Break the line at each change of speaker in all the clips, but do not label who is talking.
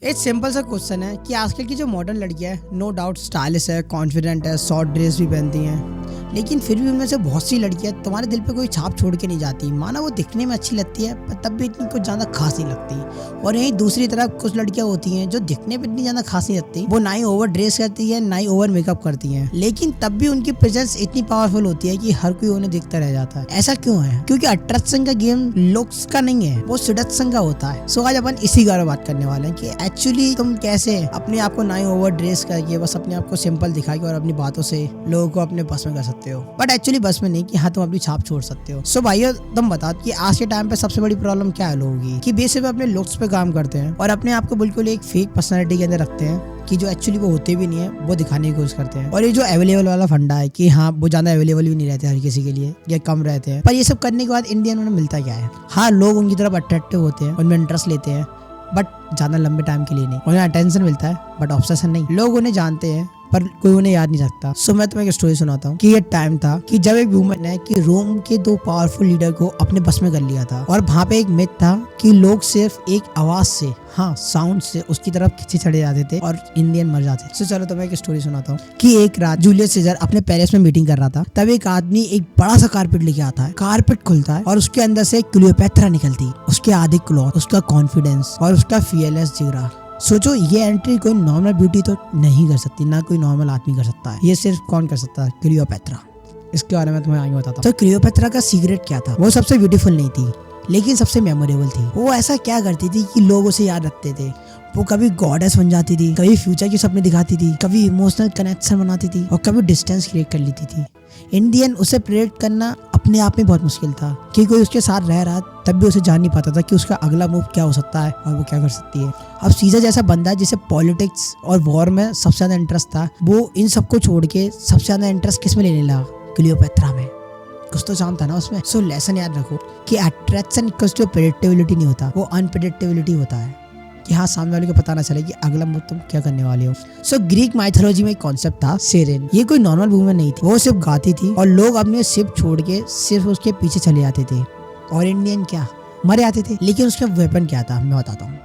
एक सिंपल सा क्वेश्चन है कि आजकल की जो मॉडर्न लड़कियां हैं नो डाउट स्टाइलिश है, कॉन्फिडेंट है, शॉर्ट ड्रेस भी पहनती हैं, लेकिन फिर भी उनमें से बहुत सी लड़कियां तुम्हारे दिल पे कोई छाप छोड़ के नहीं जाती। माना वो दिखने में अच्छी लगती है पर तब भी इतनी कुछ ज़्यादा खास नहीं लगती। और यहीं दूसरी तरफ कुछ लड़कियां होती हैं जो दिखने पे इतनी ज़्यादा खास नहीं लगती, वो ना ही ओवर ड्रेस करती है ना ही ओवर मेकअप करती हैं, लेकिन तब भी उनकी प्रेजेंस इतनी पावरफुल होती है कि हर कोई उन्हें देखता रह जाता है। ऐसा क्यों है? क्योंकि अट्रैक्शन का गेम लुक्स का नहीं है, वो सेडक्शन का होता है। सो आज अपन इसी बारे में बात करने वाले हैं कि एक्चुअली तुम कैसे अपने आप को ना ही ओवर ड्रेस करके बस अपने आप को सिंपल दिखा के और अपनी बातों से लोगों को अपने बस में कर सकते हो, बट एक्चुअली बस में नहीं कि हाँ तुम अपनी छाप छोड़ सकते हो। सो भाइयों तुम बताओ कि आज के टाइम पे सबसे बड़ी प्रॉब्लम क्या है लोगों की, कि बेसिक अपने लुक्स पे काम करते हैं और अपने आप को बिल्कुल एक फेक पर्सनैलिटी के अंदर रखते हैं कि जो एक्चुअली वो होते भी नहीं है, वो दिखाने की कोशिश करते हैं। और ये जो अवेलेबल वाला फंडा है कि हाँ वो ज्यादा अवेलेबल भी नहीं रहते हर किसी के लिए, या कम रहते हैं, पर ये सब करने के बाद इंडियन में मिलता क्या है? हाँ लोग उनकी तरफ अट्रैक्टिव होते हैं, उनमें इंटरेस्ट लेते हैं, बट ज्यादा लंबे टाइम के लिए नहीं। उन्हें अटेंशन मिलता है बट ऑब्सेशन नहीं। लोग उन्हें जानते हैं पर कोई उन्हें याद नहीं रखता। सो मैं तुम्हें एक स्टोरी सुनाता हूँ कि ये टाइम था कि जब एक वुमन ने कि रोम के दो पावरफुल लीडर को अपने बस में कर लिया था, और वहाँ पे एक मिथ था कि लोग सिर्फ एक आवाज से, हाँ साउंड से उसकी तरफ खींचे चढ़े जाते थे और इंडियन मर जाते। सो चलो तुम्हें एक स्टोरी सुनाता हूँ कि एक रात जूलियस सीजर अपने पेरिस में मीटिंग कर रहा था, तब एक आदमी एक बड़ा सा कारपेट लेके आता है। कारपेट खुलता है और उसके अंदर से क्लियोपेत्रा निकलती, उसके आधे क्लॉथ, उसका कॉन्फिडेंस और उसका फियरलेस जिगरा। सोचो ये एंट्री कोई नॉर्मल ब्यूटी तो नहीं कर सकती, ना कोई नॉर्मल आदमी कर सकता है, ये सिर्फ कौन कर सकता है? क्लियोपेत्रा। इसके बारे में तुम्हें आगे बताता हूँ। तो क्लियोपेत्रा का सीक्रेट क्या था? वो सबसे ब्यूटीफुल नहीं थी लेकिन सबसे मेमोरेबल थी। वो ऐसा क्या करती थी कि लोग उसे याद रखते थे। वो कभी गॉडेस बन जाती थी, कभी फ्यूचर के सपने दिखाती थी, कभी इमोशनल कनेक्शन बनाती थी और कभी डिस्टेंस क्रिएट कर लेती थी। इंडियन उसे प्रेडिक्ट करना अपने आप में बहुत मुश्किल था कि कोई उसके साथ रह रहा तब भी उसे जान नहीं पाता था कि उसका अगला मूव क्या हो सकता है और वो क्या कर सकती है। अब सीजर जैसा बंदा जिसे पॉलिटिक्स और वॉर में सबसे ज्यादा इंटरेस्ट था, वो इन सबको छोड़ के सबसे ज्यादा इंटरेस्ट किस में लेने लगा? क्लियोपेत्रा में। कुछ तो जानता ना उसमें। सो लेसन याद रखो कि अट्रैक्शन इक्वल्स टू प्रेडिक्टेबिलिटी नहीं होता, वो अनप्रेडिक्टेबिलिटी होता है कि हाँ सामने वाले को पता ना चले कि अगला मूव तुम क्या करने वाले हो। सो ग्रीक माइथोलॉजी में एक कॉन्सेप्ट था सेरेन। ये कोई नॉर्मल वुमन नहीं थी, वो सिर्फ गाती थी और लोग अपने शिप छोड़ के सिर्फ उसके पीछे चले जाते थे। और इंडियन क्या मरे आते थे, लेकिन उसका वेपन क्या था मैं बताता हूँ।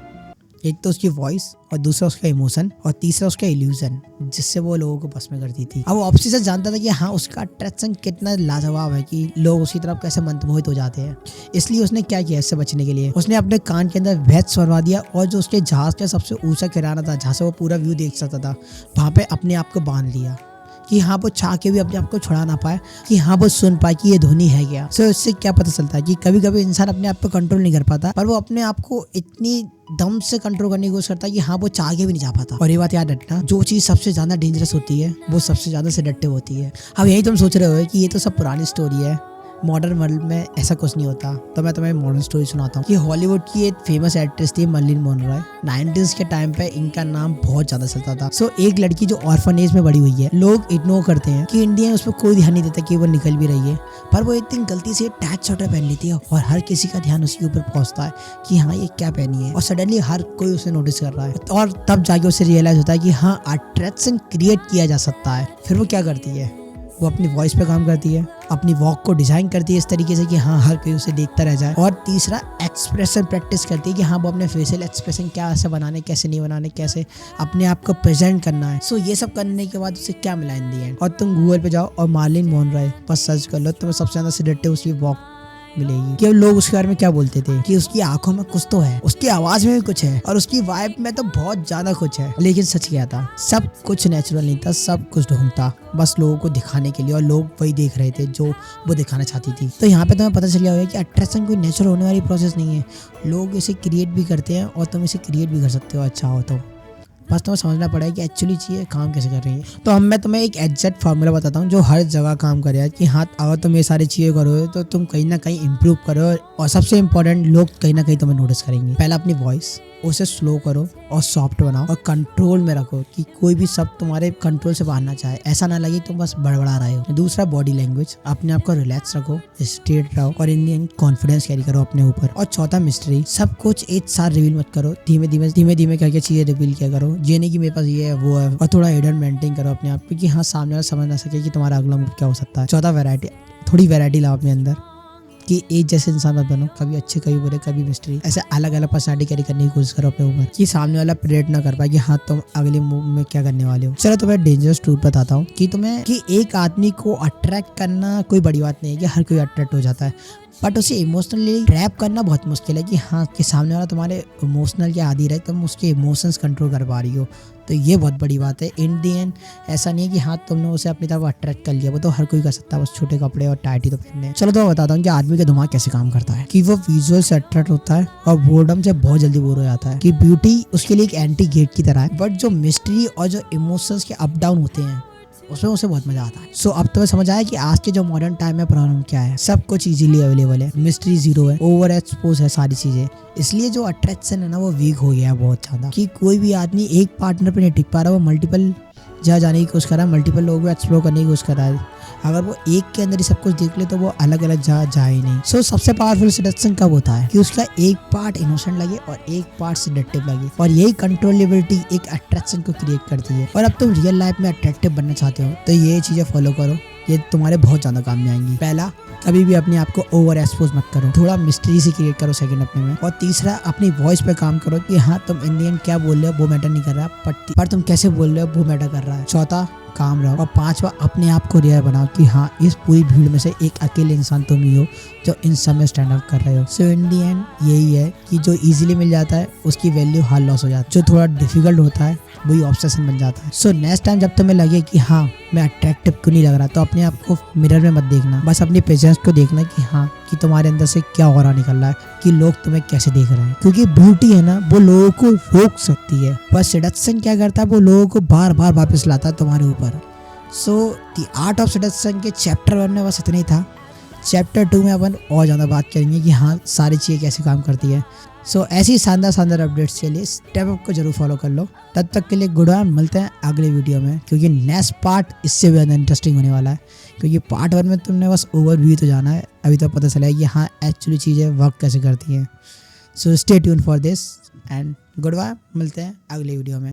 एक तो उसकी वॉइस, और दूसरा उसका इमोशन, और तीसरा उसका इल्यूजन, जिससे वो लोगों को बस में करती थी। अब वो ऑब्सेशन जानता था कि हाँ उसका अट्रैक्शन कितना लाजवाब है कि लोग उसकी तरफ कैसे मंत्रमोहित हो जाते हैं। इसलिए उसने क्या किया इससे बचने के लिए? उसने अपने कान के अंदर वैक्स भरवा दिया और जो उसके जहाज का सबसे ऊंचा किनारा था, जहाँ से वो पूरा व्यू देख सकता था, वहाँ पे अपने आप को बांध लिया कि हाँ वो चाह के भी अपने आप को छुड़ा ना पाए, कि हाँ वो सुन पाए कि ये ध्वनि है क्या। सो इससे क्या पता चलता है कि कभी कभी इंसान अपने आप को कंट्रोल नहीं कर पाता, पर वो अपने आप को इतनी दम से कंट्रोल करने की कोशिश करता है कि हाँ वो चाह के भी नहीं जा पाता। और ये बात याद रखना, जो चीज सबसे ज्यादा डेंजरस होती है वो सबसे ज्यादा सेडक्टिव होती है। अब यही तुम सोच रहे हो कि ये तो सब पुरानी स्टोरी है, मॉडर्न वर्ल्ड में ऐसा कुछ नहीं होता। तो मैं तुम्हें मॉडर्न स्टोरी सुनाता हूँ कि हॉलीवुड की एक फेमस एक्ट्रेस थी मर्लिन मोनरो। 90s के टाइम पे इनका नाम बहुत ज्यादा चलता था। सो एक लड़की जो ऑर्फनेज में बड़ी हुई है, लोग इग्नोर करते हैं कि इंडियन उस पर कोई ध्यान नहीं देता कि वो निकल भी रही है, पर वो एक दिन गलती से टैच स्वेटर पहन लेती है और हर किसी का ध्यान उसके ऊपर पहुंचता है कि हाँ ये क्या पहनी है, और सडनली हर कोई उसे नोटिस कर रहा है। और तब जाके उसे रियलाइज होता है कि हाँ अट्रैक्शन क्रिएट किया जा सकता है। फिर वो क्या करती है? वो अपनी वॉइस पे काम करती है, अपनी वॉक को डिजाइन करती है इस तरीके से कि हाँ हर कोई उसे देखता रह जाए। और तीसरा एक्सप्रेशन प्रैक्टिस करती है कि हाँ वो अपने फेशियल एक्सप्रेशन क्या ऐसे बनाने, कैसे नहीं बनाने, कैसे अपने आप को प्रेजेंट करना है। सो ये सब करने के बाद उसे क्या मिला इन दी एंड? और तुम गूगल पे जाओ और मार्लिन मोनरो बस सर्च कर लो, तुम्हें सबसे ज्यादा सेडक्टिव उसकी वॉक मिलेगी। कि लोग उसके बारे में क्या बोलते थे कि उसकी आंखों में कुछ तो है, उसकी आवाज में भी कुछ है, और उसकी वाइब में तो बहुत ज्यादा कुछ है। लेकिन सच क्या था? सब कुछ नेचुरल नहीं था, सब कुछ ढोंग था, बस लोगों को दिखाने के लिए, और लोग वही देख रहे थे जो वो दिखाना चाहती थी। तो यहाँ पे तुम्हें पता चल गया होगा कि अट्रैक्शन कोई नेचुरल होने वाली प्रोसेस नहीं है, लोग इसे क्रिएट भी करते हैं और तुम इसे क्रिएट भी कर सकते हो अच्छा हो तो। बस तुम्हें समझना पड़ेगा कि एक्चुअली चीज़ें काम कैसे कर रही है। तो अब मैं तुम्हें एक एग्जैक्ट फार्मूला बताता हूँ जो हर जगह काम करेगा कि हाँ अगर तुम ये सारी चीज़ें करोगे तो तुम कहीं ना कहीं इंप्रूव करो, और सबसे इंपॉर्टेंट लोग कहीं ना कहीं तुम्हें नोटिस करेंगे। पहला अपनी वॉइस, उसे स्लो करो और सॉफ्ट बनाओ और कंट्रोल में रखो कि कोई भी शब्द तुम्हारे कंट्रोल से बाहर ना जाए, ऐसा ना लगे तुम बस बड़बड़ा रहे हो। दूसरा बॉडी लैंग्वेज, अपने आप को रिलैक्स रखो, स्ट्रेट रहो और इंडियन कॉन्फिडेंस कैरी करो अपने ऊपर। और चौथा मिस्ट्री, सब कुछ एक साथ रिवील मत करो, धीमे धीमे करके चीजें रिवील किया करो। ये नहीं कि मेरे पास ये है वो है, और थोड़ा हिडन मेंटेन करो अपने आप पे कि हाँ सामने वाला समझ ना सके कि तुम्हारा अगला मूव क्या हो सकता है। चौथा वैरायटी, थोड़ी वैरायटी लाओ अपने अंदर। कि एक जैसे इंसान मत बनो, कभी अच्छे कभी बुरे कभी मिस्ट्री, ऐसे अलग अलग पर्सनालिटी कैरी करने की कोशिश करो अपने ऊपर कि सामने वाला प्रेडिक्ट ना कर पाए कि हाँ तुम अगले मूव में क्या करने वाले हो। चलो तुम्हें डेंजरस ट्रूथ बताता हूँ कि तुम्हें कि एक आदमी को अट्रैक्ट करना कोई बड़ी बात नहीं है कि हर कोई अट्रैक्ट हो जाता है, बट उसे इमोशनली ट्रैप करना बहुत मुश्किल है कि हाँ कि सामने वाला तुम्हारे इमोशनल के आदी रहे, तुम उसके इमोशंस कंट्रोल कर पा रही हो, तो ये बहुत बड़ी बात है। इन दी एंड ऐसा नहीं है कि हाँ तुमने उसे अपनी तरफ अट्रैक्ट कर लिया, वो तो हर कोई कर सकता है, बस छोटे कपड़े और टाइट ही तो पहनने। चलो तो मैं बताता हूँ कि आदमी का दिमाग कैसे काम करता है कि वो विजुअल से अट्रैक्ट होता है और बोर्डम से बहुत जल्दी बोर हो जाता है, कि ब्यूटी उसके लिए एक एंटी गेट की तरह है, बट जो मिस्ट्री और जो इमोशंस के अप डाउन होते हैं उसमें उसे बहुत मजा आता है। सो अब तुम्हें समझ आया कि आज के जो मॉडर्न टाइम में प्रॉब्लम क्या है। सब कुछ इजीली अवेलेबल है, मिस्ट्री जीरो है, ओवर एक्सपोज है सारी चीजें, इसलिए जो अट्रैक्शन है ना वो वीक हो गया है बहुत ज्यादा, कि कोई भी आदमी एक पार्टनर पे नहीं टिक पा रहा, वो मल्टीपल जहाँ जाने की कोशिश कर रहा है, मल्टीपल लोगों को एक्सप्लोर करने की कोशिश कर रहा है। अगर वो एक के अंदर ही सब कुछ देख ले तो वो अलग अलग जगह जाए ही नहीं। सो सबसे पावरफुल सेडक्शन कब होता है कि उसका एक पार्ट इनोसेंट लगे और एक पार्ट सेडक्टिव लगे, और यही कंट्रोलेबिलिटी एक अट्रैक्शन को क्रिएट करती है। और अब तुम रियल लाइफ में अट्रैक्टिव बनना चाहते हो तो ये चीजें फॉलो करो, ये तुम्हारे बहुत ज्यादा काम में आएंगी। पहला, कभी भी अपने आप को ओवर एक्सपोज मत करो, थोड़ा मिस्ट्री से क्रिएट करो सेकंड अपने में। और तीसरा, अपनी वॉइस पे काम करो कि हाँ तुम इन दी एंड क्या बोल रहे हो वो मैटर नहीं कर रहा, पर तुम कैसे बोल रहे हो वो मैटर कर रहा है। चौथा, काम रहो। और पांचवा, अपने आप को रियल बनाओ कि हाँ इस पूरी भीड़ में से एक अकेले इंसान तुम ही हो जो इन सब में स्टैंड अप कर रहे हो। सो इन दी एंड यही है कि जो इजीली मिल जाता है उसकी वैल्यू हार लॉस हो जाती है, जो थोड़ा डिफिकल्ट होता है वही ऑब्सेशन बन जाता है। सो नेक्स्ट टाइम जब तुम्हें लगे कि हाँ मैं अट्रैक्टिव क्यों नहीं लग रहा, तो अपने आप को मिरर में मत देखना, बस अपनी प्रेजेंस को देखना कि हाँ कि तुम्हारे अंदर से क्या ऑरा निकल रहा है, कि लोग तुम्हें कैसे देख रहे हैं। क्योंकि ब्यूटी है ना वो लोगों को रोक सकती है, पर सेडक्शन क्या करता है, वो लोगों को बार बार वापस लाता है तुम्हारे ऊपर। So the art of seduction के चैप्टर 1 में बस इतना ही था। चैप्टर 2 में अपन और ज़्यादा बात करेंगे कि हाँ सारी चीज़ें कैसे काम करती है। सो ऐसी शानदार अपडेट्स के लिए स्टेप अप को जरूर फॉलो कर लो। तब तक के लिए गुड बाय, मिलते हैं अगले वीडियो में, क्योंकि नेक्स्ट पार्ट इससे भी ज़्यादा इंटरेस्टिंग होने वाला है। क्योंकि पार्ट 1 में तुमने बस ओवरव्यू तो जाना है, अभी तो पता चला है कि हाँ एक्चुअली चीज़ें वर्क कैसे करती हैं। So stay tuned for this and goodbye, मिलते हैं अगले वीडियो में।